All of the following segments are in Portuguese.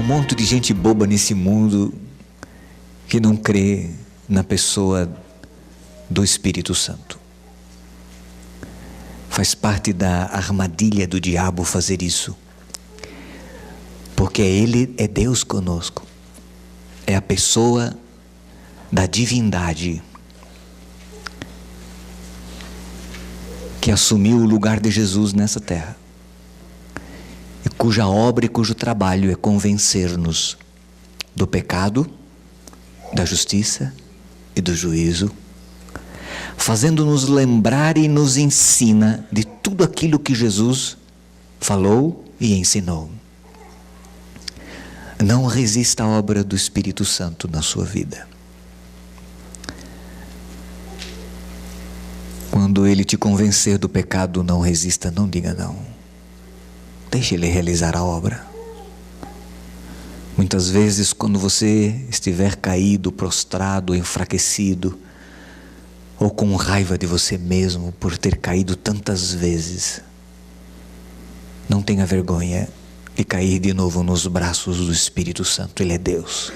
monte de gente boba nesse mundo que não crê na pessoa do Espírito Santo. Faz parte da armadilha do diabo fazer isso. Porque Ele é Deus conosco. É a pessoa da divindade que assumiu o lugar de Jesus nessa terra. E cuja obra e cujo trabalho é convencer-nos do pecado, da justiça e do juízo, fazendo-nos lembrar e nos ensina de tudo aquilo que Jesus falou e ensinou. Não resista à obra do Espírito Santo na sua vida. Quando Ele te convencer do pecado, não resista, não diga não. Deixe Ele realizar a obra. Muitas vezes, quando você estiver caído, prostrado, enfraquecido, ou com raiva de você mesmo por ter caído tantas vezes, não tenha vergonha de cair de novo nos braços do Espírito Santo. Ele é Deus.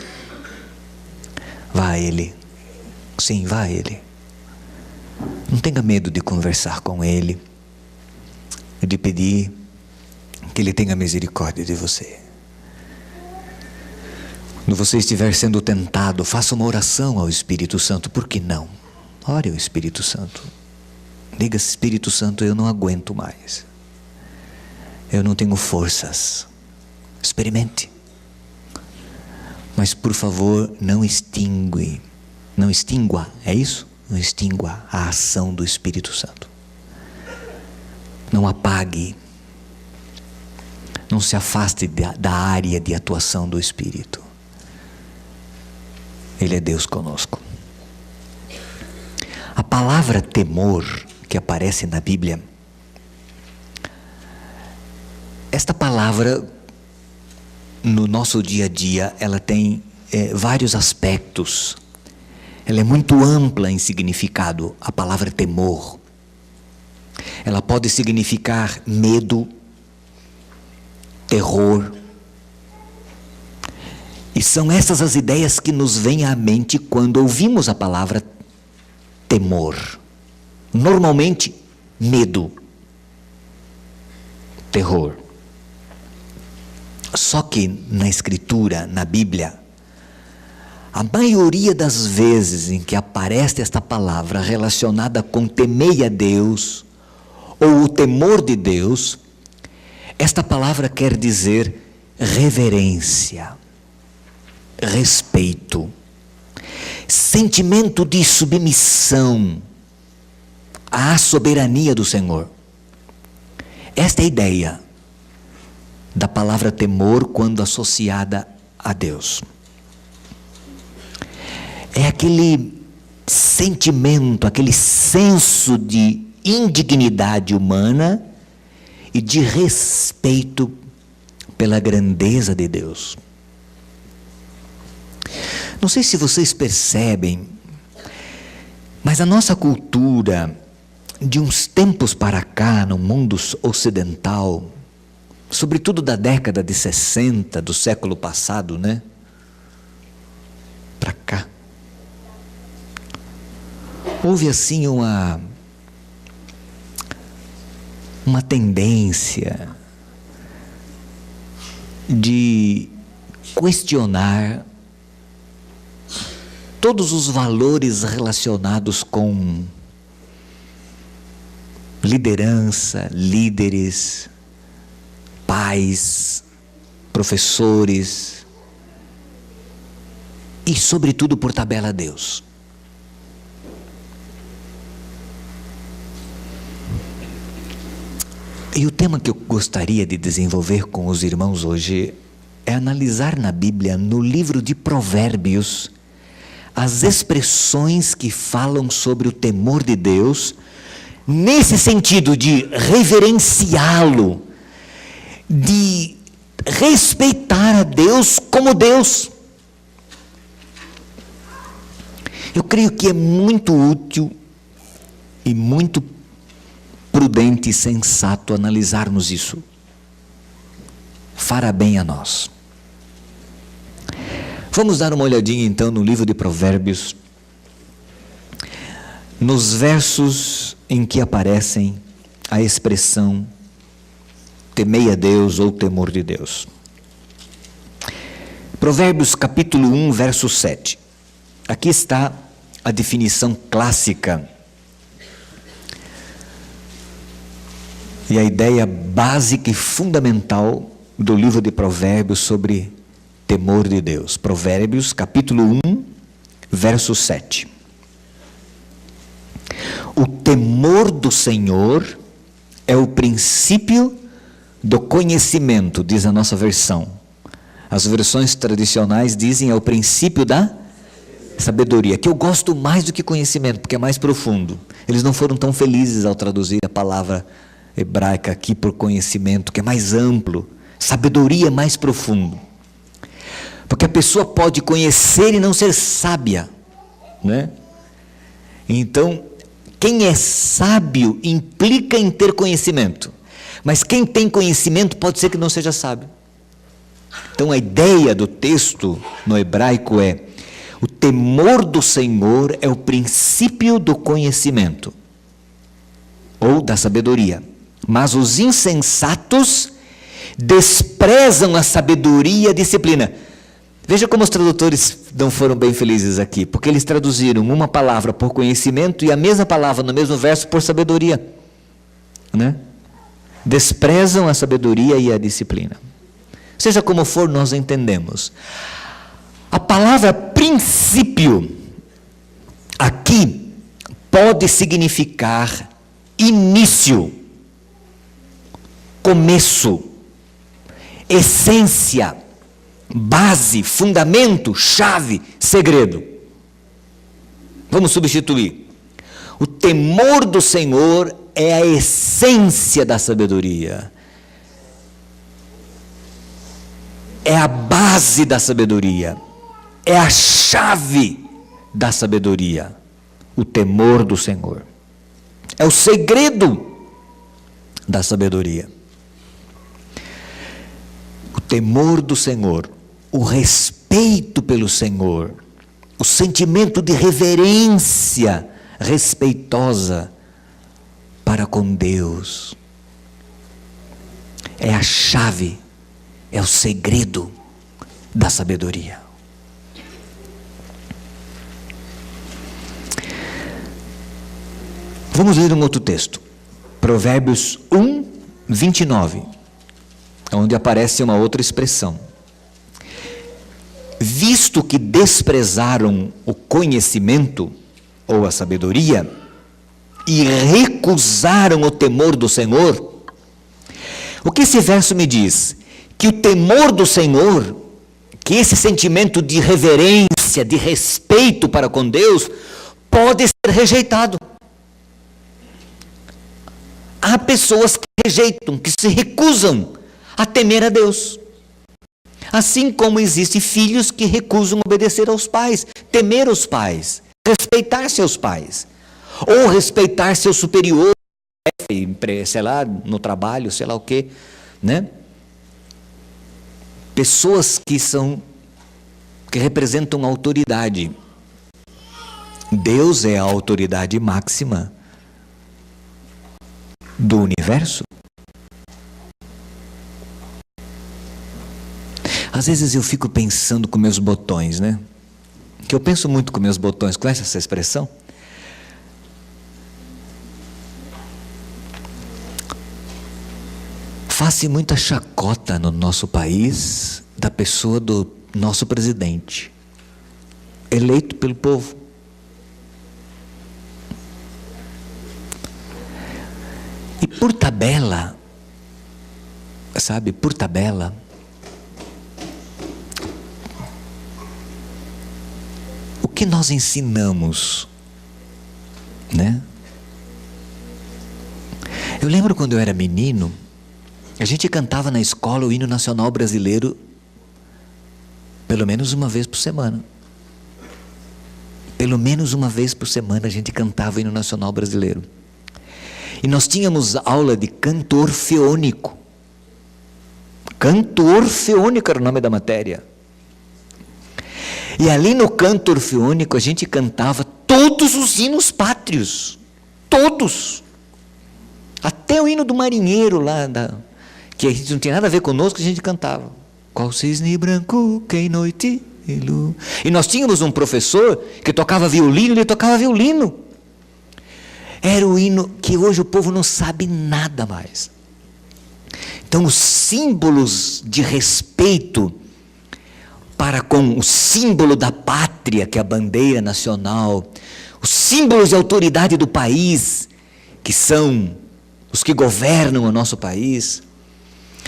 Vá a Ele. Sim, vá a Ele. Não tenha medo de conversar com Ele e de pedir que Ele tenha misericórdia de você. Quando você estiver sendo tentado, faça uma oração ao Espírito Santo. Por que não? Ore ao Espírito Santo. Diga: Espírito Santo, eu não aguento mais. Eu não tenho forças. Experimente. Mas por favor, não extingua, é isso? Não extingua a ação do Espírito Santo. Não apague. Não se afaste da área de atuação do Espírito. Ele é Deus conosco. A palavra temor que aparece na Bíblia, esta palavra no nosso dia a dia, ela tem vários aspectos. Ela é muito ampla em significado, a palavra temor. Ela pode significar medo, terror. E são essas as ideias que nos vêm à mente quando ouvimos a palavra temor. Normalmente, medo, terror. Só que na Escritura, na Bíblia, a maioria das vezes em que aparece esta palavra relacionada com temer a Deus, ou o temor de Deus, esta palavra quer dizer reverência, respeito, sentimento de submissão à soberania do Senhor. Esta é a ideia da palavra temor quando associada a Deus. É aquele sentimento, aquele senso de indignidade humana e de respeito pela grandeza de Deus. Não sei se vocês percebem, mas a nossa cultura, de uns tempos para cá, no mundo ocidental, sobretudo da década de 60 do século passado, né? Para cá. Houve assim uma tendência de questionar todos os valores relacionados com liderança, líderes, pais, professores e, sobretudo, por tabela, Deus. E o tema que eu gostaria de desenvolver com os irmãos hoje é analisar na Bíblia, no livro de Provérbios, as expressões que falam sobre o temor de Deus, nesse sentido de reverenciá-lo, de respeitar a Deus como Deus. Eu creio que é muito útil e muito prudente e sensato analisarmos isso. Fará bem a nós. Vamos dar uma olhadinha então no livro de Provérbios, nos versos em que aparecem a expressão temei a Deus ou temor de Deus. Provérbios capítulo 1, verso 7. Aqui está a definição clássica e a ideia básica e fundamental do livro de Provérbios sobre temor de Deus. Provérbios capítulo 1, verso 7. O temor do Senhor é o princípio do conhecimento, diz a nossa versão. As versões tradicionais dizem é o princípio da sabedoria, que eu gosto mais do que conhecimento, porque é mais profundo. Eles não foram tão felizes ao traduzir a palavra hebraica aqui por conhecimento, que é mais amplo. Sabedoria é mais profundo. Porque a pessoa pode conhecer e não ser sábia, né? Então, quem é sábio implica em ter conhecimento. Mas quem tem conhecimento pode ser que não seja sábio. Então a ideia do texto no hebraico é: o temor do Senhor é o princípio do conhecimento, ou da sabedoria. Mas os insensatos desprezam a sabedoria e a disciplina. Veja como os tradutores não foram bem felizes aqui, porque eles traduziram uma palavra por conhecimento e a mesma palavra no mesmo verso por sabedoria, né? Desprezam a sabedoria e a disciplina. Seja como for, nós entendemos. A palavra princípio aqui pode significar início, começo, essência, base, fundamento, chave, segredo. Vamos substituir. O temor do Senhor é a essência da sabedoria. É a base da sabedoria. É a chave da sabedoria. O temor do Senhor. É o segredo da sabedoria. O temor do Senhor, o respeito pelo Senhor, o sentimento de reverência respeitosa para com Deus, é a chave, é o segredo da sabedoria. Vamos ler um outro texto, Provérbios 1, 29, onde aparece uma outra expressão. Visto que desprezaram o conhecimento, ou a sabedoria, e recusaram o temor do Senhor. O que esse verso me diz? Que o temor do Senhor, que esse sentimento de reverência, de respeito para com Deus, pode ser rejeitado. Há pessoas que rejeitam, que se recusam a temer a Deus. Assim como existem filhos que recusam obedecer aos pais, temer os pais, respeitar seus pais, ou respeitar seu superior, sei lá, no trabalho, sei lá o quê, né? Pessoas que representam autoridade. Deus é a autoridade máxima do universo. Às vezes eu fico pensando com meus botões, né? Que eu penso muito com meus botões. Conhece essa expressão? Faz-se muita chacota no nosso país da pessoa do nosso presidente, eleito pelo povo. E por tabela, sabe, por tabela, o que nós ensinamos, né? Eu lembro quando eu era menino, a gente cantava na escola o hino nacional brasileiro pelo menos uma vez por semana. Pelo menos uma vez por semana a gente cantava o hino nacional brasileiro. E nós tínhamos aula de cantor feônico. Cantor feônico era o nome da matéria. E ali no canto orfeônico a gente cantava todos os hinos pátrios. Todos. Até o hino do marinheiro lá, que a gente não tinha nada a ver conosco, a gente cantava. Qual cisne branco que em noite e lua. E nós tínhamos um professor que tocava violino, ele tocava violino. Era o hino que hoje o povo não sabe nada mais. Então os símbolos de respeito para com o símbolo da pátria, que é a bandeira nacional, os símbolos de autoridade do país, que são os que governam o nosso país,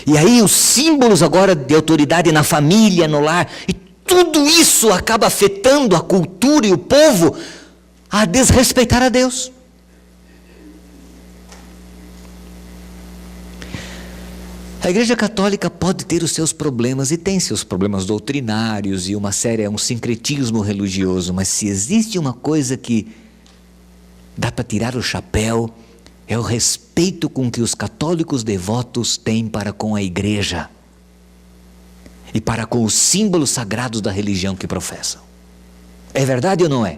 e aí os símbolos agora de autoridade na família, no lar, e tudo isso acaba afetando a cultura e o povo a desrespeitar a Deus. A Igreja Católica pode ter os seus problemas, e tem seus problemas doutrinários, e um sincretismo religioso, mas se existe uma coisa que dá para tirar o chapéu, é o respeito com que os católicos devotos têm para com a Igreja, e para com os símbolos sagrados da religião que professam. É verdade ou não é?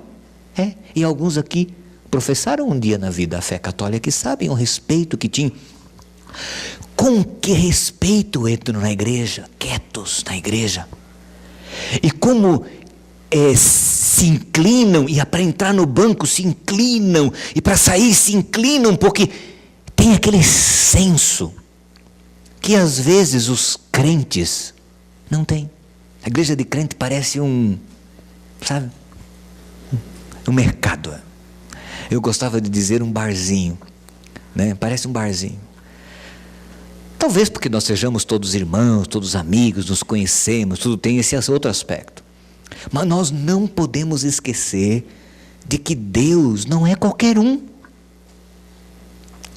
É, e alguns aqui professaram um dia na vida a fé católica, e sabem o respeito que tinham. Com que respeito entram na igreja, quietos na igreja, e como se inclinam, e para entrar no banco se inclinam, e para sair se inclinam, porque tem aquele senso que às vezes os crentes não têm. A igreja de crente parece um mercado. Eu gostava de dizer um barzinho, né? Parece um barzinho. Talvez porque nós sejamos todos irmãos, todos amigos, nos conhecemos, tudo tem esse outro aspecto. Mas nós não podemos esquecer de que Deus não é qualquer um.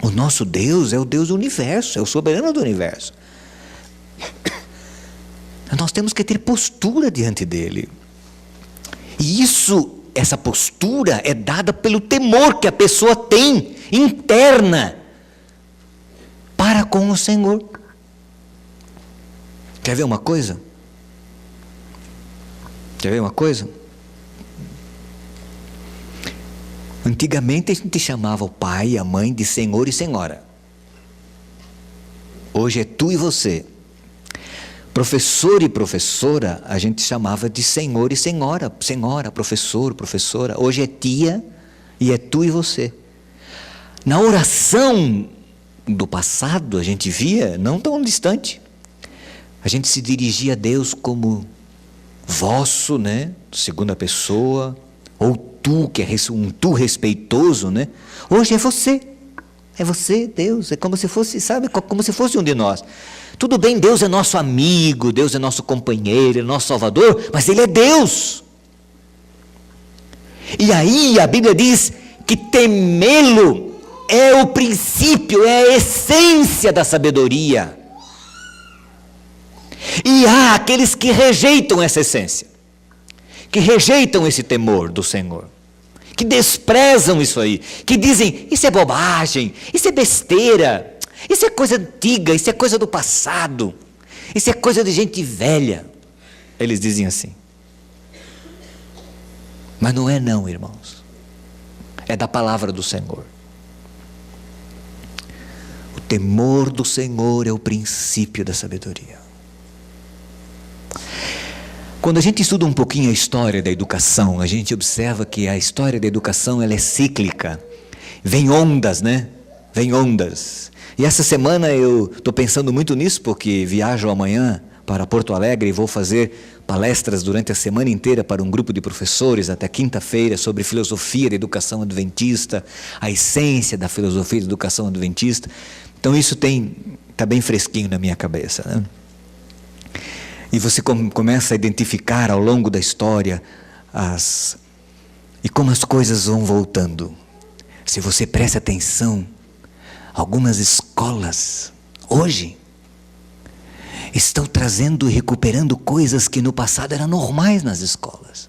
O nosso Deus é o Deus do universo, é o soberano do universo. Nós temos que ter postura diante dele. E essa postura é dada pelo temor que a pessoa tem, interna, para com o Senhor. Quer ver uma coisa? Antigamente a gente chamava o pai e a mãe de senhor e senhora. Hoje é tu e você. Professor e professora a gente chamava de senhor e senhora. Senhora, professor, professora. Hoje é tia e é tu e você. Na oração do passado a gente via, não tão distante, a gente se dirigia a Deus como vosso, né? Segunda pessoa, ou tu, que é um tu respeitoso, né? Hoje é você, Deus, é como se fosse, como se fosse um de nós. Tudo bem, Deus é nosso amigo, Deus é nosso companheiro, é nosso Salvador, mas Ele é Deus. E aí a Bíblia diz que temê-lo é o princípio, é a essência da sabedoria. E há aqueles que rejeitam essa essência, que rejeitam esse temor do Senhor, que desprezam isso aí, que dizem, isso é bobagem, isso é besteira, isso é coisa antiga, isso é coisa do passado, isso é coisa de gente velha. Eles dizem assim. Mas não é não, irmãos. É da palavra do Senhor. O temor do Senhor é o princípio da sabedoria. Quando a gente estuda um pouquinho a história da educação, a gente observa que a história da educação ela é cíclica. Vem ondas, né? Vem ondas. E essa semana eu estou pensando muito nisso, porque viajo amanhã para Porto Alegre e vou fazer palestras durante a semana inteira para um grupo de professores até quinta-feira sobre filosofia da educação adventista, a essência da filosofia da educação adventista. Então isso está bem fresquinho na minha cabeça, né? E você começa a identificar ao longo da história e como as coisas vão voltando. Se você presta atenção, algumas escolas hoje estão trazendo e recuperando coisas que no passado eram normais nas escolas.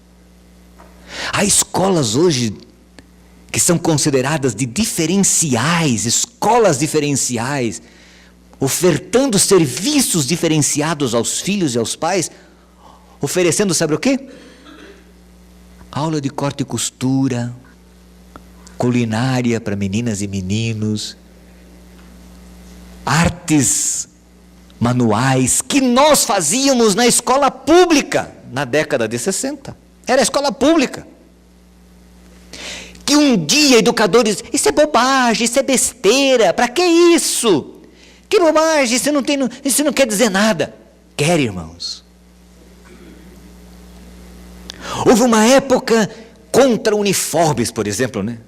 Há escolas hoje que são consideradas de diferenciais, escolas diferenciais, ofertando serviços diferenciados aos filhos e aos pais, oferecendo, sabe o quê? aula de corte e costura, culinária para meninas e meninos, artes manuais que nós fazíamos na escola pública na década de 60. Era a escola pública. Que um dia educadores, isso é bobagem, isso é besteira, para que isso? Que bobagem, isso não quer dizer nada. Quer, irmãos. Houve uma época contra uniformes, por exemplo, né?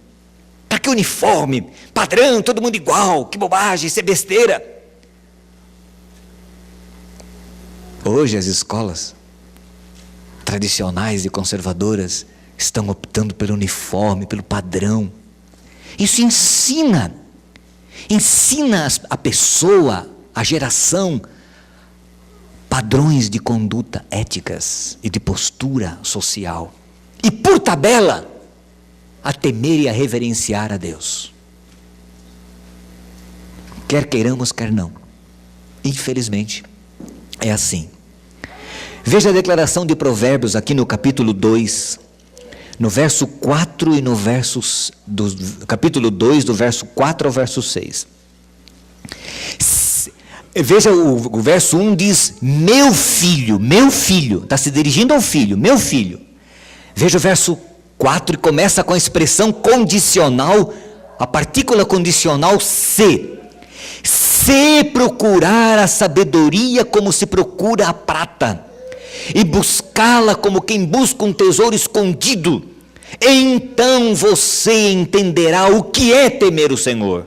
Para que uniforme? Padrão, todo mundo igual, que bobagem, isso é besteira. Hoje as escolas tradicionais e conservadoras estão optando pelo uniforme, pelo padrão. Isso ensina a pessoa, a geração, padrões de conduta éticas e de postura social. E por tabela, a temer e a reverenciar a Deus. Quer queiramos, quer não. Infelizmente, é assim. Veja a declaração de Provérbios aqui no capítulo 2, no verso 4 e no capítulo 2, do verso 4 ao verso 6. Veja o verso 1 diz, meu filho, está se dirigindo ao filho, meu filho. Veja o verso 4 e começa com a expressão condicional, a partícula condicional se. Se procurar a sabedoria como se procura a prata, e buscá-la como quem busca um tesouro escondido, então você entenderá o que é temer o Senhor,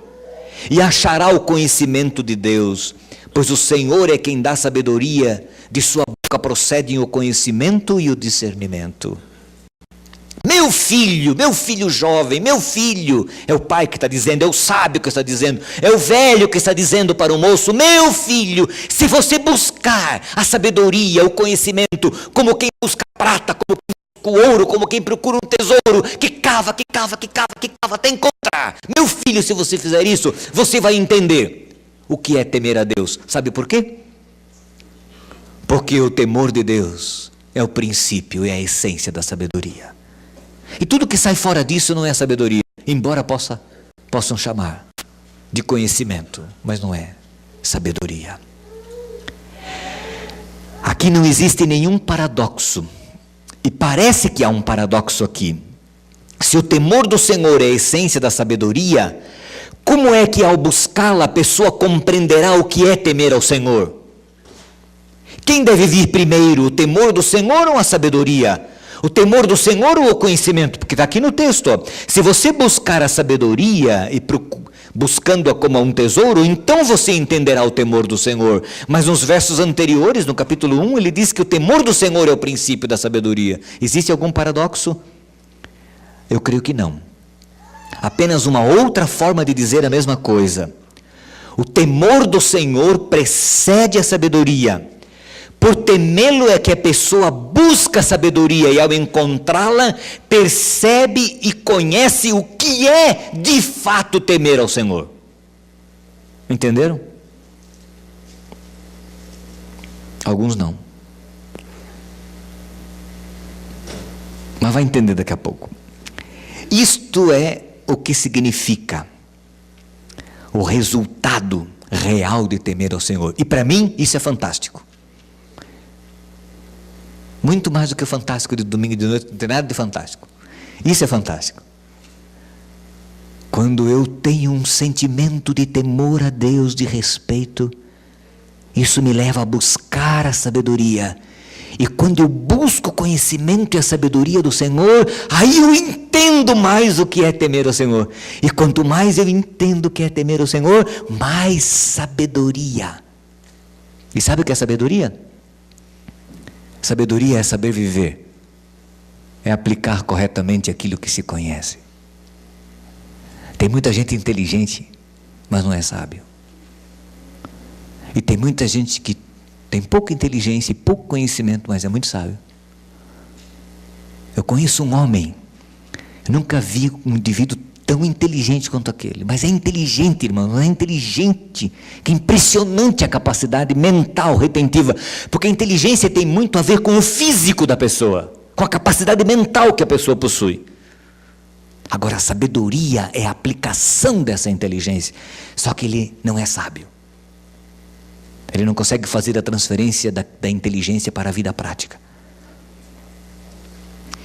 e achará o conhecimento de Deus, pois o Senhor é quem dá sabedoria, de sua boca procedem o conhecimento e o discernimento. Meu filho jovem, meu filho, é o pai que está dizendo, é o sábio que está dizendo, é o velho que está dizendo para o moço, meu filho, se você buscar a sabedoria, o conhecimento, como quem busca prata, como quem busca o ouro, como quem procura um tesouro, que cava, até encontrar. Meu filho, se você fizer isso, você vai entender o que é temer a Deus. Sabe por quê? Porque o temor de Deus é o princípio e a essência da sabedoria. E tudo que sai fora disso não é sabedoria, embora possam chamar de conhecimento, mas não é sabedoria. Aqui não existe nenhum paradoxo, e parece que há um paradoxo aqui. Se o temor do Senhor é a essência da sabedoria, como é que ao buscá-la a pessoa compreenderá o que é temer ao Senhor? Quem deve vir primeiro, o temor do Senhor ou a sabedoria? O temor do Senhor ou o conhecimento? Porque está aqui no texto, ó. Se você buscar a sabedoria e buscando-a como um tesouro, então você entenderá o temor do Senhor. Mas nos versos anteriores, no capítulo 1, ele diz que o temor do Senhor é o princípio da sabedoria. Existe algum paradoxo? Eu creio que não. Apenas uma outra forma de dizer a mesma coisa. O temor do Senhor precede a sabedoria. Por temê-lo é que a pessoa busca a sabedoria e ao encontrá-la, percebe e conhece o que é de fato temer ao Senhor. Entenderam? Alguns não. Mas vai entender daqui a pouco. Isto é o que significa o resultado real de temer ao Senhor. E para mim isso é fantástico. Muito mais do que o fantástico de domingo e de noite, não tem nada de fantástico. Isso é fantástico. Quando eu tenho um sentimento de temor a Deus, de respeito, isso me leva a buscar a sabedoria. E quando eu busco o conhecimento e a sabedoria do Senhor, aí eu entendo mais o que é temer ao Senhor. E quanto mais eu entendo o que é temer ao Senhor, mais sabedoria. E sabe o que é sabedoria? Sabedoria é saber viver, é aplicar corretamente aquilo que se conhece. Tem muita gente inteligente, mas não é sábio. E tem muita gente que tem pouca inteligência e pouco conhecimento, mas é muito sábio. Eu conheço um homem, eu nunca vi um indivíduo tão inteligente quanto aquele, mas é inteligente, irmão, é inteligente, que impressionante a capacidade mental retentiva, porque a inteligência tem muito a ver com o físico da pessoa, com a capacidade mental que a pessoa possui. Agora, a sabedoria é a aplicação dessa inteligência. Só que ele não é sábio. Ele não consegue fazer a transferência da inteligência para a vida prática.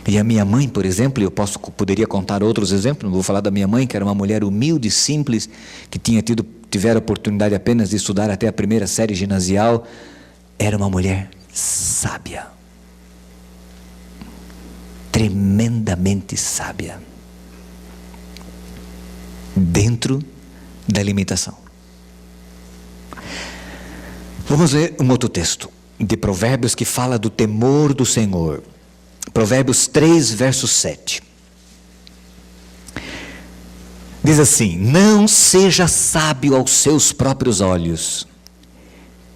E a minha mãe, por exemplo, poderia contar outros exemplos, não vou falar da minha mãe, que era uma mulher humilde, simples, que tivera a oportunidade apenas de estudar até a primeira série ginasial. Era uma mulher sábia. Tremendamente sábia. Dentro da limitação. Vamos ler um outro texto de Provérbios que fala do temor do Senhor. Provérbios 3, verso 7. Diz assim: não seja sábio aos seus próprios olhos.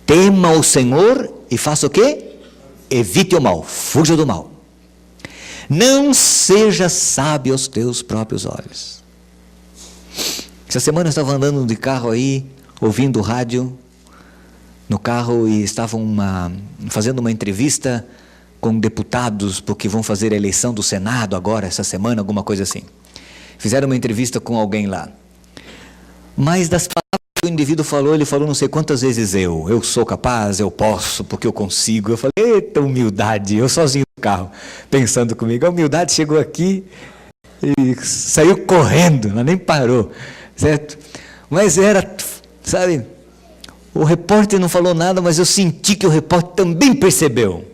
Tema o Senhor e faça o quê? Evite o mal, fuja do mal. Não seja sábio aos teus próprios olhos. Essa semana eu estava andando de carro aí, ouvindo rádio no carro, e estavam fazendo uma entrevista com deputados, porque vão fazer a eleição do Senado agora, essa semana, alguma coisa assim. Fizeram uma entrevista com alguém lá. Mas das palavras que o indivíduo falou, ele falou não sei quantas vezes eu sou capaz, eu posso, porque eu consigo. Eu falei, eita humildade, eu sozinho no carro, pensando comigo, a humildade chegou aqui e saiu correndo, ela nem parou, certo? Mas era, sabe, o repórter não falou nada, mas eu senti que o repórter também percebeu,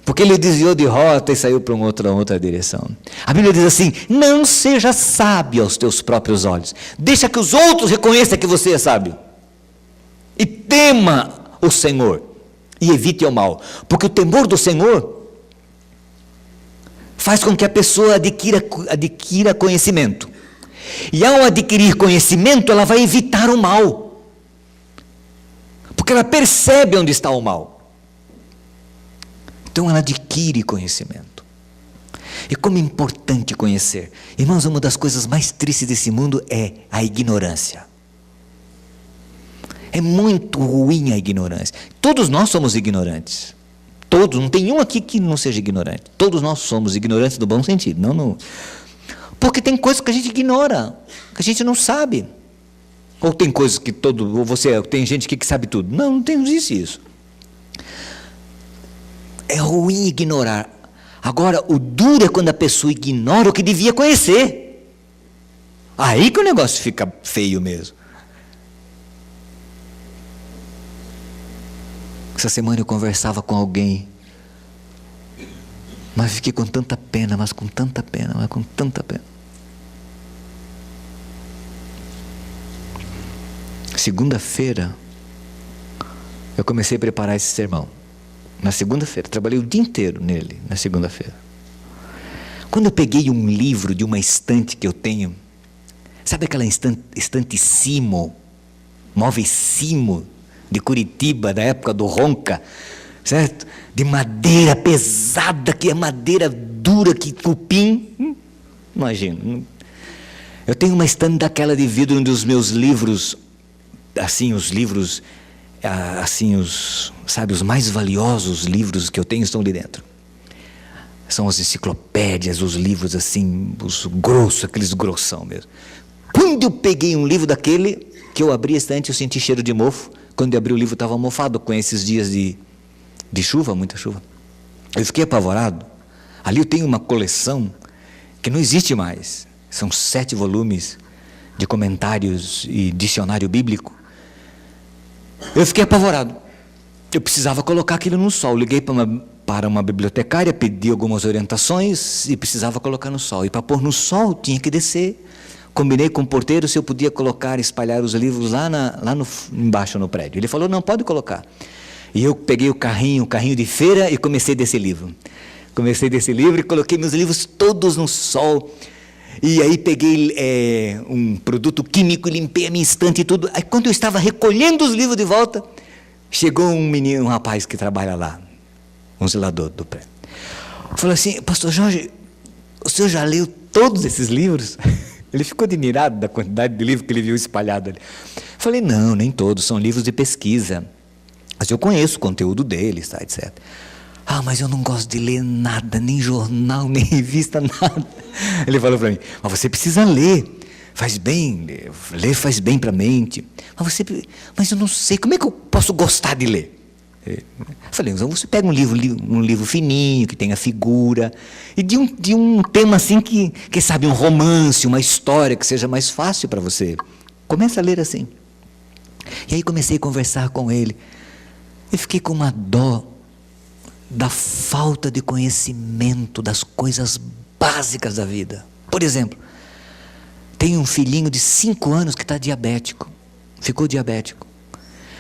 porque ele desviou de rota e saiu para uma outra direção. A Bíblia diz assim: não seja sábio aos teus próprios olhos, deixa que os outros reconheçam que você é sábio, e tema o Senhor, e evite o mal, porque o temor do Senhor faz com que a pessoa adquira conhecimento, e ao adquirir conhecimento, ela vai evitar o mal, porque ela percebe onde está o mal. Então ela adquire conhecimento. E como é importante conhecer. Irmãos, uma das coisas mais tristes desse mundo é a ignorância. É muito ruim a ignorância. Todos nós somos ignorantes. Todos, não tem um aqui que não seja ignorante. Todos nós somos ignorantes no bom sentido. Porque tem coisas que a gente ignora, que a gente não sabe. Ou tem coisas que tem gente que sabe tudo. Não existe isso. É ruim ignorar. Agora, o duro é quando a pessoa ignora o que devia conhecer. Aí que o negócio fica feio mesmo. Essa semana eu conversava com alguém, mas fiquei com tanta pena, mas com tanta pena. Segunda-feira, eu comecei a preparar esse sermão. Na segunda-feira, trabalhei o dia inteiro nele, na segunda-feira. Quando eu peguei um livro de uma estante que eu tenho, sabe aquela estante Simo, móveis Simo, de Curitiba, da época do Ronca, certo? De madeira pesada, que é madeira dura, que cupim, imagina. Eu tenho uma estante daquela de vidro onde os meus livros, assim, os livros, assim, os mais valiosos livros que eu tenho estão ali dentro. São as enciclopédias, os livros assim, os grossos, aqueles grossão mesmo. Quando eu peguei um livro daquele, que eu abri a estante, eu senti cheiro de mofo. Quando eu abri o livro, estava mofado com esses dias de chuva, muita chuva. Eu fiquei apavorado. Ali eu tenho uma coleção que não existe mais. São 7 volumes de comentários e dicionário bíblico. Eu fiquei apavorado. Eu precisava colocar aquilo no sol. Liguei para uma bibliotecária, pedi algumas orientações e precisava colocar no sol. E para pôr no sol, tinha que descer. Combinei com o porteiro se eu podia espalhar os livros lá embaixo no prédio. Ele falou, não, pode colocar. E eu peguei o carrinho de feira e comecei desse livro. E coloquei meus livros todos no sol. E aí peguei um produto químico e limpei a minha estante e tudo. Aí quando eu estava recolhendo os livros de volta, chegou um rapaz que trabalha lá, um zelador do prédio. Falou assim, pastor Jorge, o senhor já leu todos esses livros? Ele ficou admirado da quantidade de livros que ele viu espalhado ali. Falei, não, nem todos, são livros de pesquisa. Mas eu conheço o conteúdo deles, tá, etc. Ah, mas eu não gosto de ler nada, nem jornal, nem revista, nada. Ele falou para mim, mas você precisa ler, faz bem, ler faz bem para a mente. Mas eu não sei, como é que eu posso gostar de ler? Eu falei, então você pega um livro fininho, que tenha figura, e de um tema assim que sabe, um romance, uma história que seja mais fácil para você. Começa a ler assim. E aí comecei a conversar com ele. Eu fiquei com uma dó da falta de conhecimento das coisas básicas da vida. Por exemplo, tem um filhinho de 5 anos que está diabético, ficou diabético.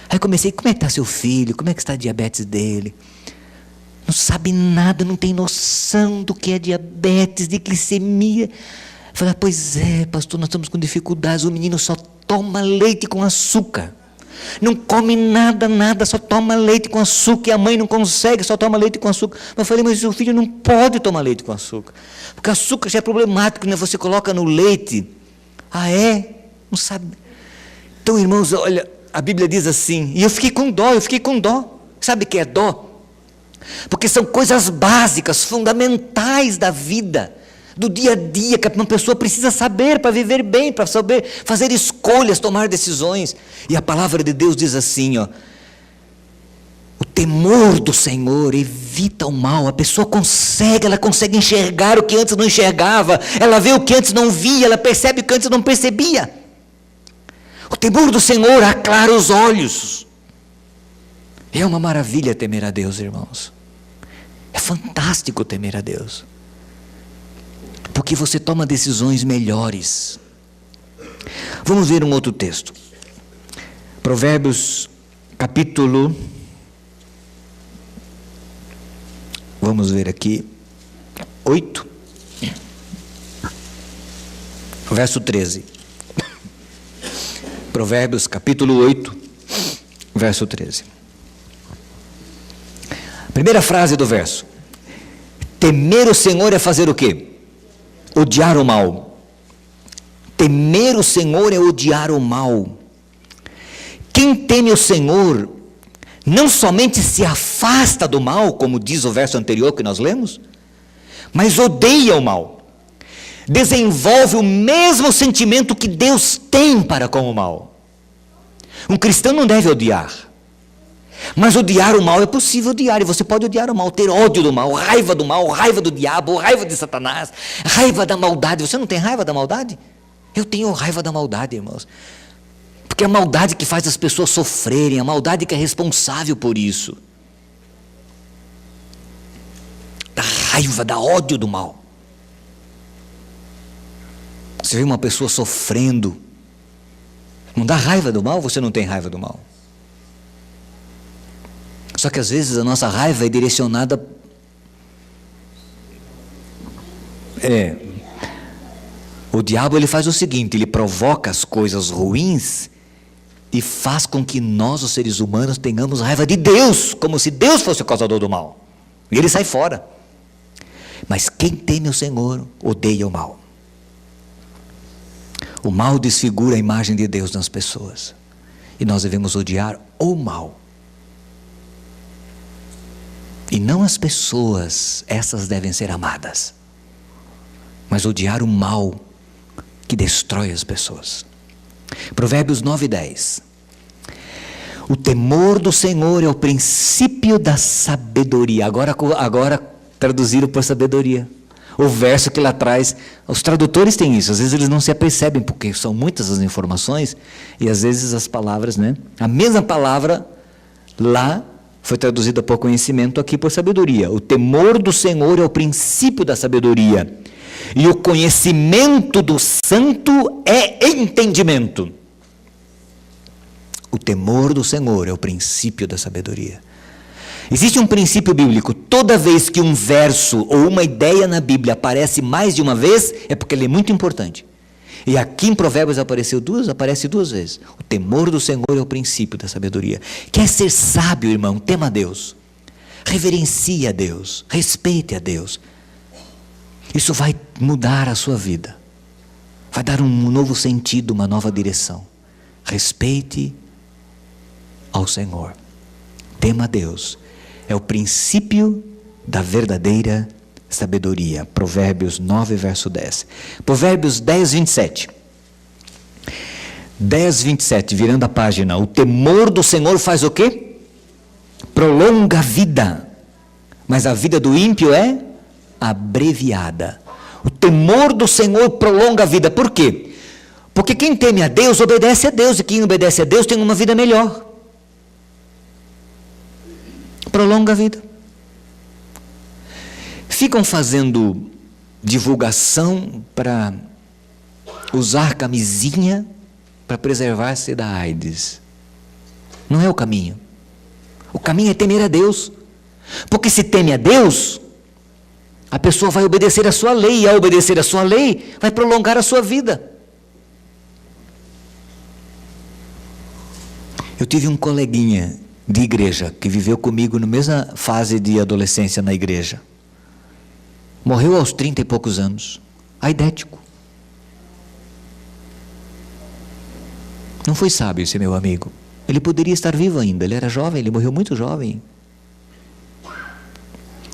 Aí comecei, como é que está seu filho, como é que está a diabetes dele? Não sabe nada, não tem noção do que é diabetes, de glicemia. Falei, pois é, pastor, nós estamos com dificuldades, o menino só toma leite com açúcar. Não come nada, só toma leite com açúcar, e a mãe não consegue, só toma leite com açúcar. Eu falei, mas o filho não pode tomar leite com açúcar, porque açúcar já é problemático, né? Você coloca no leite. Ah, é? Não sabe. Então, irmãos, olha, a Bíblia diz assim, e eu fiquei com dó. Sabe o que é dó? Porque são coisas básicas, fundamentais da vida, do dia a dia, que uma pessoa precisa saber para viver bem, para saber fazer escolhas, tomar decisões. E a palavra de Deus diz assim, ó, o temor do Senhor evita o mal. A pessoa ela consegue enxergar o que antes não enxergava, ela vê o que antes não via, ela percebe o que antes não percebia. O temor do Senhor aclara os olhos. É uma maravilha temer a Deus, irmãos. É fantástico temer a Deus, porque você toma decisões melhores. Vamos ver um outro texto. Provérbios, capítulo... Vamos ver aqui, 8, verso 13. Provérbios, capítulo 8, verso 13. Primeira frase do verso. Temer o Senhor é fazer o quê? Odiar o mal. Temer o Senhor é odiar o mal. Quem teme o Senhor não somente se afasta do mal, como diz o verso anterior que nós lemos, mas odeia o mal. Desenvolve o mesmo sentimento que Deus tem para com o mal. Um cristão não deve odiar, mas odiar o mal é possível odiar, e você pode odiar o mal, ter ódio do mal, raiva do diabo, raiva de Satanás, raiva da maldade. Você não tem raiva da maldade? Eu tenho raiva da maldade, irmãos, porque é a maldade que faz as pessoas sofrerem, a maldade que é responsável por isso. Da raiva, da ódio do mal. Você vê uma pessoa sofrendo, não dá raiva do mal? Você não tem raiva do mal. Só que às vezes a nossa raiva é direcionada... O diabo, ele faz o seguinte, ele provoca as coisas ruins e faz com que nós, os seres humanos, tenhamos raiva de Deus, como se Deus fosse o causador do mal. E ele sai fora. Mas quem teme o Senhor, odeia o mal. O mal desfigura a imagem de Deus nas pessoas. E nós devemos odiar o mal. E não as pessoas, essas devem ser amadas. Mas odiar o mal que destrói as pessoas. Provérbios 9:10. O temor do Senhor é o princípio da sabedoria. Agora traduzido por sabedoria. O verso que lá atrás, os tradutores têm isso, às vezes eles não se apercebem, porque são muitas as informações, e às vezes as palavras, a mesma palavra lá foi traduzida por conhecimento, aqui por sabedoria. O temor do Senhor é o princípio da sabedoria, e o conhecimento do santo é entendimento. O temor do Senhor é o princípio da sabedoria. Existe um princípio bíblico: toda vez que um verso ou uma ideia na Bíblia aparece mais de uma vez, é porque ele é muito importante. E aqui em Provérbios aparece duas vezes. O temor do Senhor é o princípio da sabedoria. Quer ser sábio, irmão? Tema a Deus. Reverencie a Deus. Respeite a Deus. Isso vai mudar a sua vida. Vai dar um novo sentido, uma nova direção. Respeite ao Senhor. Tema a Deus. É o princípio da verdadeira sabedoria. Provérbios 9, verso 10. Provérbios 10, 27. 10, 27, virando a página. O temor do Senhor faz o quê? Prolonga a vida, mas a vida do ímpio é abreviada. O temor do Senhor prolonga a vida. Por quê? Porque quem teme a Deus obedece a Deus, e quem obedece a Deus tem uma vida melhor. Prolonga a vida. Ficam fazendo divulgação para usar camisinha para preservar-se da AIDS. Não é o caminho. O caminho é temer a Deus. Porque se teme a Deus, a pessoa vai obedecer a sua lei, e ao obedecer a sua lei, vai prolongar a sua vida. Eu tive um coleguinha de igreja que viveu comigo na mesma fase de adolescência na igreja. Morreu aos 30 e poucos anos, aidético. Não foi sábio esse meu amigo. Ele poderia estar vivo ainda, ele era jovem, ele morreu muito jovem.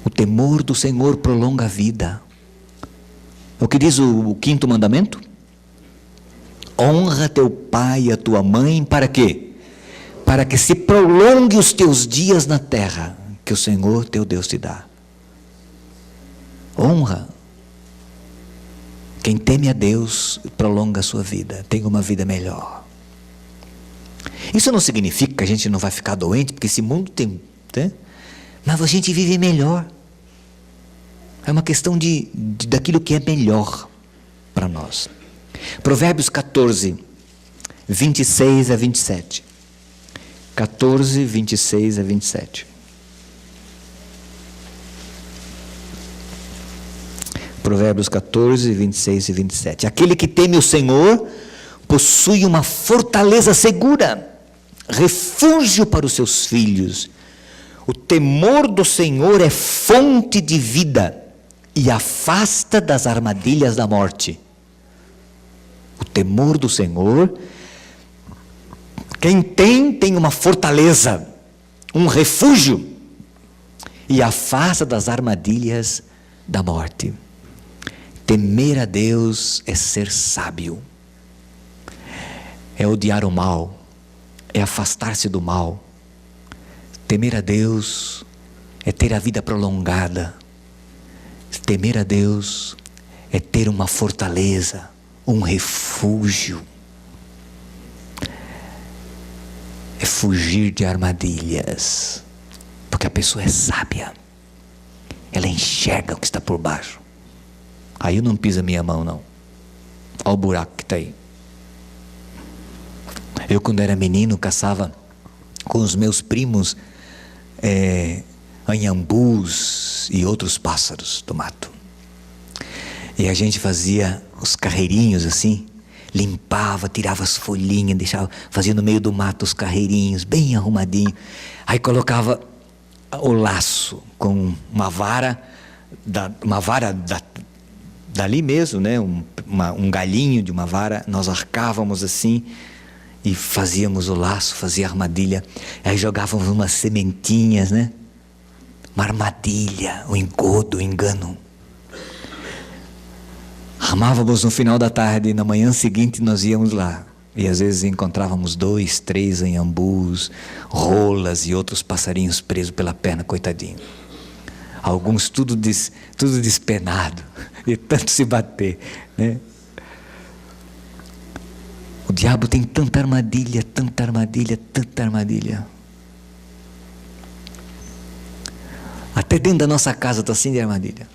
O temor do Senhor prolonga a vida. O que diz o 5º mandamento? Honra teu pai e a tua mãe, para quê? Para que se prolongue os teus dias na terra, que o Senhor teu Deus te dá. Honra. Quem teme a Deus prolonga a sua vida, tem uma vida melhor. Isso não significa que a gente não vai ficar doente, porque esse mundo tem, né? Mas a gente vive melhor. É uma questão daquilo que é melhor para nós. Provérbios 14, 26 a 27. 14, 26 a 27. Provérbios 14, 26 e 27. Aquele que teme o Senhor possui uma fortaleza segura, refúgio para os seus filhos. O temor do Senhor é fonte de vida e afasta das armadilhas da morte. O temor do Senhor, quem tem uma fortaleza, um refúgio, e afasta das armadilhas da morte. Temer a Deus é ser sábio, é odiar o mal, é afastar-se do mal. Temer a Deus é ter a vida prolongada. Temer a Deus é ter uma fortaleza, um refúgio. É fugir de armadilhas. Porque a pessoa é sábia. Ela enxerga o que está por baixo. Aí eu não piso a minha mão, não. Olha o buraco que está aí. Eu, quando era menino, caçava com os meus primos anhambus e outros pássaros do mato. E a gente fazia os carreirinhos assim, limpava, tirava as folhinhas, fazia no meio do mato os carreirinhos, bem arrumadinho. Aí colocava o laço com uma vara dali mesmo, né? Um galhinho de uma vara, nós arcávamos assim e fazíamos o laço, fazia a armadilha. Aí jogávamos umas sementinhas, né? Uma armadilha, um engodo, um engano. Armávamos no final da tarde e na manhã seguinte nós íamos lá. E às vezes encontrávamos 2, 3 anhambus, rolas e outros passarinhos presos pela perna, coitadinho. Alguns tudo despenado, de tanto se bater, né? O diabo tem tanta armadilha, tanta armadilha, tanta armadilha. Até dentro da nossa casa está assim de armadilha.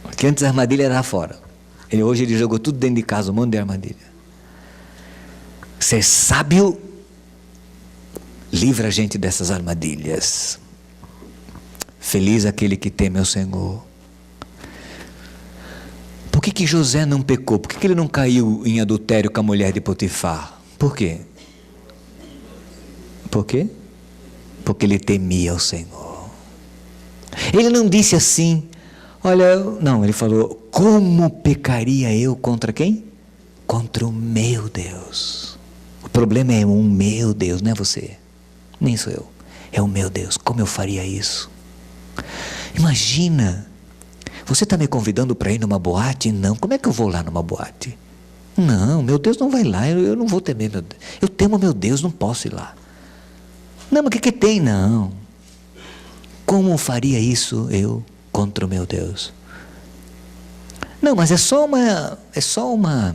Porque antes a armadilha era lá fora. Hoje ele jogou tudo dentro de casa, um monte de armadilha. Ser sábio livra a gente dessas armadilhas. Feliz aquele que teme ao Senhor. Por que José não pecou? Por que ele não caiu em adultério com a mulher de Potifar? Por quê? Por quê? Porque ele temia ao Senhor. Ele não disse assim, olha, não, ele falou, como pecaria eu contra quem? Contra o meu Deus. O problema é um meu Deus, não é você, nem sou eu, é o meu Deus. Como eu faria isso? Imagina, você está me convidando para ir numa boate? Não, como é que eu vou lá numa boate? Não, meu Deus não vai lá, eu não vou temer meu Deus. Eu temo meu Deus, não posso ir lá. Não, mas o que tem? Não. Como faria isso eu contra o meu Deus? Não, mas é só uma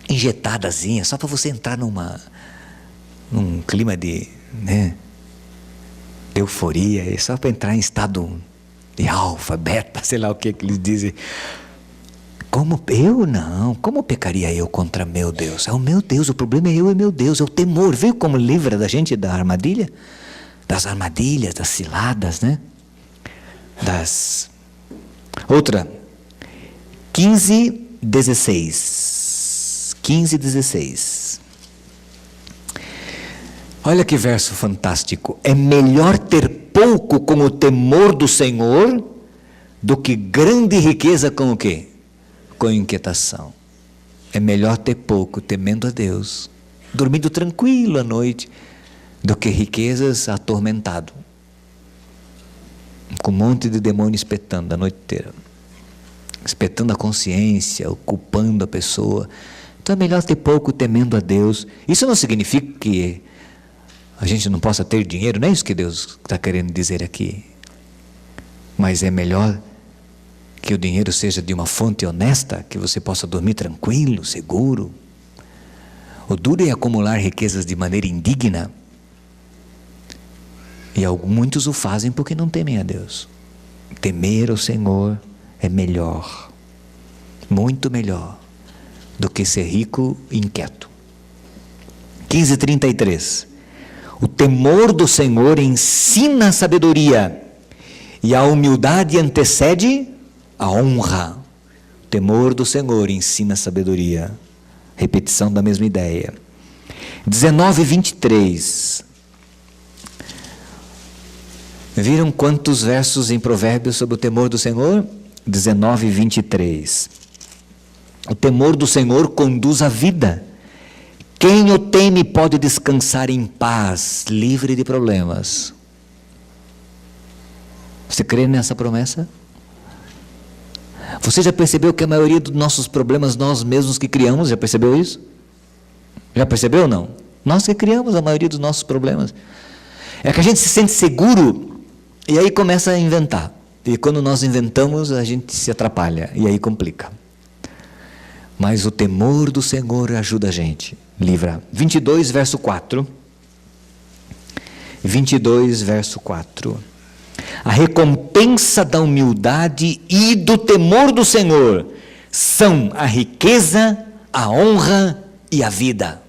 injetadazinha, só para você entrar num clima de euforia, é só para entrar em estado de alfa, beta, sei lá o que eles dizem. Como pecaria eu contra meu Deus? É o meu Deus, o problema é eu e meu Deus, é o temor. Viu como livra da gente da armadilha? Das armadilhas, das ciladas, né? Outra, 15:16. Olha que verso fantástico. É melhor ter pouco com o temor do Senhor do que grande riqueza com o quê? Com inquietação. É melhor ter pouco temendo a Deus, dormindo tranquilo à noite, do que riquezas atormentado, com um monte de demônio espetando a noite inteira, espetando a consciência, ocupando a pessoa. Então é melhor ter pouco temendo a Deus. Isso não significa que a gente não possa ter dinheiro, não é isso que Deus está querendo dizer aqui. Mas é melhor que o dinheiro seja de uma fonte honesta, que você possa dormir tranquilo, seguro. O duro é acumular riquezas de maneira indigna. E muitos o fazem porque não temem a Deus. Temer o Senhor é melhor, muito melhor, do que ser rico e inquieto. 15:33. O temor do Senhor ensina a sabedoria, e a humildade antecede a honra. O temor do Senhor ensina a sabedoria. Repetição da mesma ideia. 19:23. Viram quantos versos em Provérbios sobre o temor do Senhor? 19:23. O temor do Senhor conduz à vida. Quem o teme pode descansar em paz, livre de problemas. Você crê nessa promessa? Você já percebeu que a maioria dos nossos problemas nós mesmos que criamos? Já percebeu isso? Já percebeu ou não? Nós que criamos a maioria dos nossos problemas. É que a gente se sente seguro e aí começa a inventar. E quando nós inventamos, a gente se atrapalha e aí complica. Mas o temor do Senhor ajuda a gente, livra. 22, verso 4. 22, verso 4. A recompensa da humildade e do temor do Senhor são a riqueza, a honra e a vida.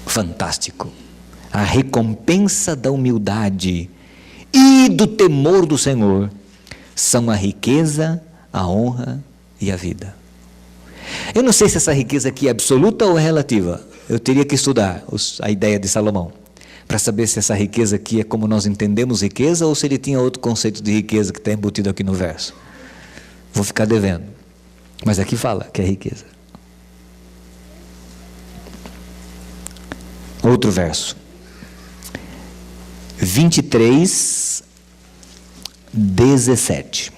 Fantástico. A recompensa da humildade e do temor do Senhor são a riqueza, a honra e a vida. Eu não sei se essa riqueza aqui é absoluta ou relativa. Eu teria que estudar a ideia de Salomão para saber se essa riqueza aqui é como nós entendemos riqueza ou se ele tinha outro conceito de riqueza que está embutido aqui no verso. Vou ficar devendo. Mas aqui fala que é riqueza. Outro verso. 23, 17.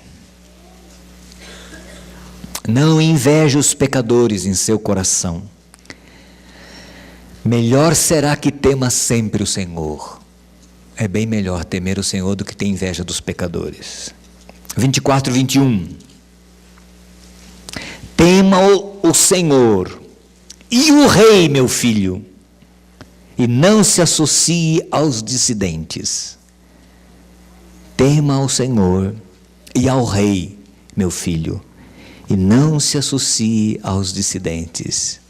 Não inveje os pecadores em seu coração. Melhor será que tema sempre o Senhor. É bem melhor temer o Senhor do que ter inveja dos pecadores. 24, 21. Tema o Senhor e o Rei, meu filho, e não se associe aos dissidentes. Tema ao Senhor e ao Rei, meu filho, e não se associe aos dissidentes.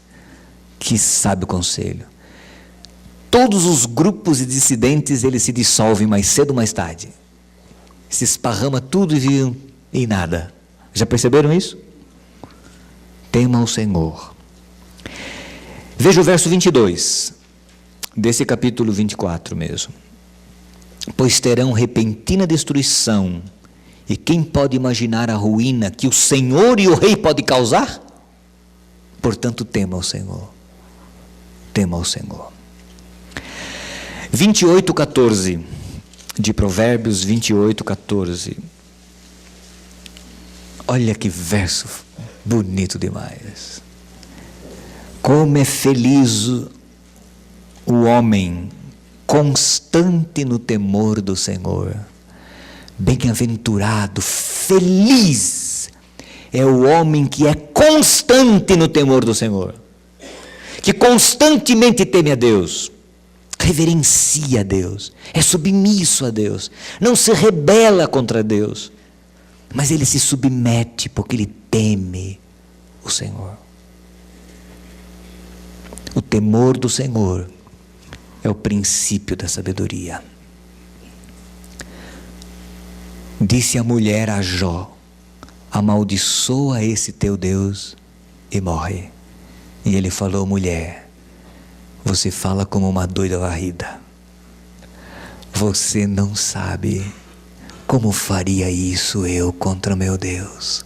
Que sábio conselho. Todos os grupos de dissidentes, eles se dissolvem mais cedo ou mais tarde. Se esparrama tudo e viram em nada. Já perceberam isso? Tema ao Senhor. Veja o verso 22, desse capítulo 24 mesmo. Pois terão repentina destruição, e quem pode imaginar a ruína que o Senhor e o Rei podem causar? Portanto, tema ao Senhor. Tema ao Senhor. 28, 14. de Provérbios 28:14. Olha que verso bonito demais. Como é feliz o homem constante no temor do Senhor. Bem-aventurado, feliz é o homem que é constante no temor do Senhor, que constantemente teme a Deus, reverencia a Deus, é submisso a Deus, não se rebela contra Deus, mas ele se submete porque ele teme o Senhor. O temor do Senhor é o princípio da sabedoria. Disse a mulher a Jó: amaldiçoa esse teu Deus e morre. E ele falou: mulher, você fala como uma doida varrida. Você não sabe como faria isso eu contra meu Deus.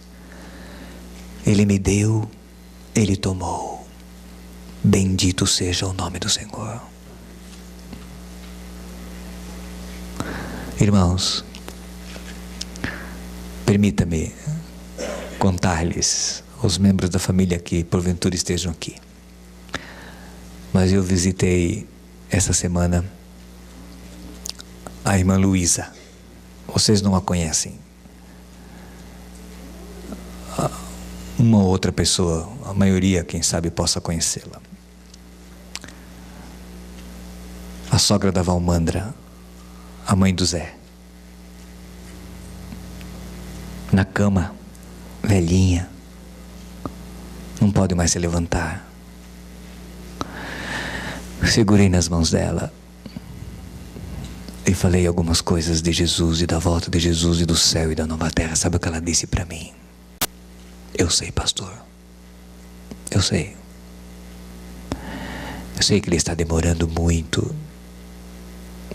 Ele me deu, ele tomou. Bendito seja o nome do Senhor. Irmãos, permita-me contar-lhes, os membros da família que porventura estejam aqui. Mas eu visitei essa semana a irmã Luísa. Vocês não a conhecem. Uma outra pessoa, a maioria, quem sabe, possa conhecê-la. A sogra da Valmandra, a mãe do Zé. Na cama, velhinha, não pode mais se levantar. Segurei nas mãos dela e falei algumas coisas de Jesus e da volta de Jesus e do céu e da nova terra. Sabe o que ela disse para mim? Eu sei, pastor. Eu sei. Eu sei que ele está demorando muito.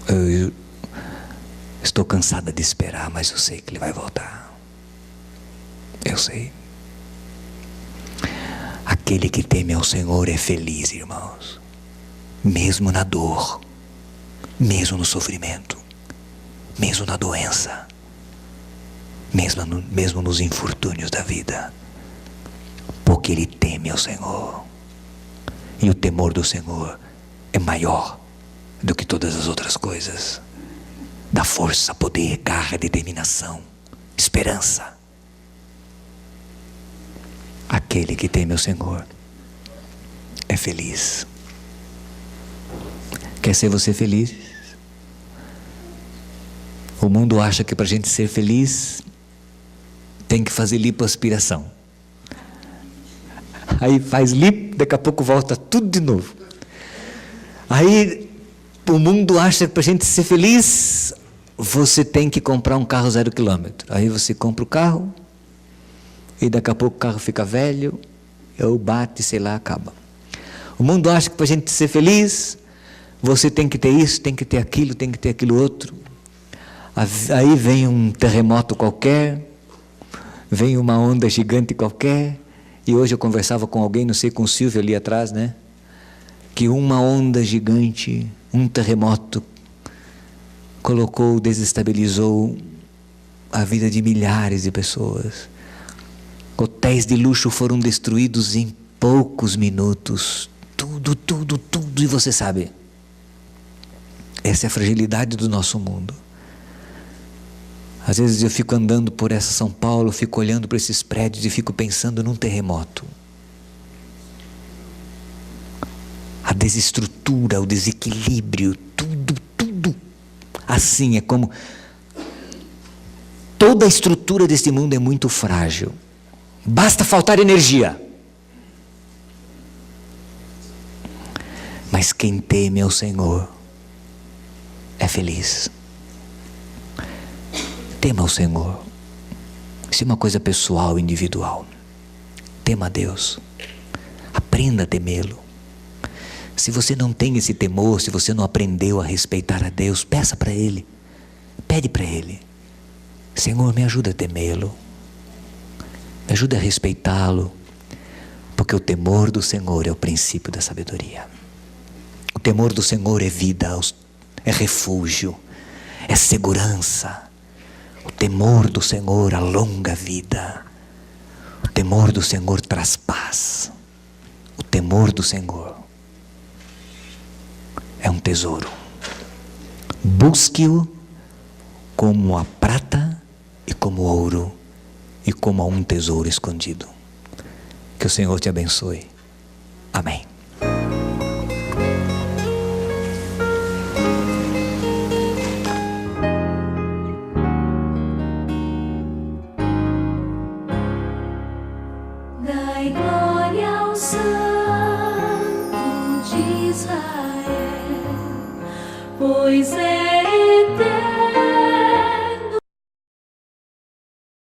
Eu estou cansada de esperar, mas eu sei que ele vai voltar. Eu sei. Aquele que teme ao Senhor é feliz, irmãos. Mesmo na dor, mesmo no sofrimento, mesmo na doença, mesmo nos infortúnios da vida. Porque ele teme ao Senhor. E o temor do Senhor é maior do que todas as outras coisas. Dá força, poder, garra, determinação, esperança. Aquele que teme ao Senhor é feliz. Quer ser você feliz? O mundo acha que para a gente ser feliz tem que fazer lipoaspiração. Aí faz lipo, daqui a pouco volta tudo de novo. Aí o mundo acha que para a gente ser feliz você tem que comprar um carro 0 km. Aí você compra o carro e daqui a pouco o carro fica velho, ou bate, sei lá, acaba. O mundo acha que para a gente ser feliz você tem que ter isso, tem que ter aquilo outro. Aí vem um terremoto qualquer, vem uma onda gigante qualquer. E hoje eu conversava com alguém, não sei, com o Silvio ali atrás, né? Que uma onda gigante, um terremoto, desestabilizou a vida de milhares de pessoas. Hotéis de luxo foram destruídos em poucos minutos. Tudo, e você sabe. Essa é a fragilidade do nosso mundo. Às vezes eu fico andando por essa São Paulo, fico olhando para esses prédios e fico pensando num terremoto. A desestrutura, o desequilíbrio, tudo. Assim é como toda a estrutura deste mundo é muito frágil. Basta faltar energia. Mas quem teme ao Senhor é feliz. Tema ao Senhor. Isso é uma coisa pessoal, individual. Tema a Deus. Aprenda a temê-lo. Se você não tem esse temor, se você não aprendeu a respeitar a Deus, peça para Ele. Pede para Ele. Senhor, me ajuda a temê-lo. Me ajuda a respeitá-lo. Porque o temor do Senhor é o princípio da sabedoria. O temor do Senhor é vida, é refúgio, é segurança. O temor do Senhor alonga a vida. O temor do Senhor traz paz. O temor do Senhor é um tesouro. Busque-o como a prata e como o ouro e como a um tesouro escondido. Que o Senhor te abençoe. Amém. Dai glória ao Santo de Israel, pois é eterno.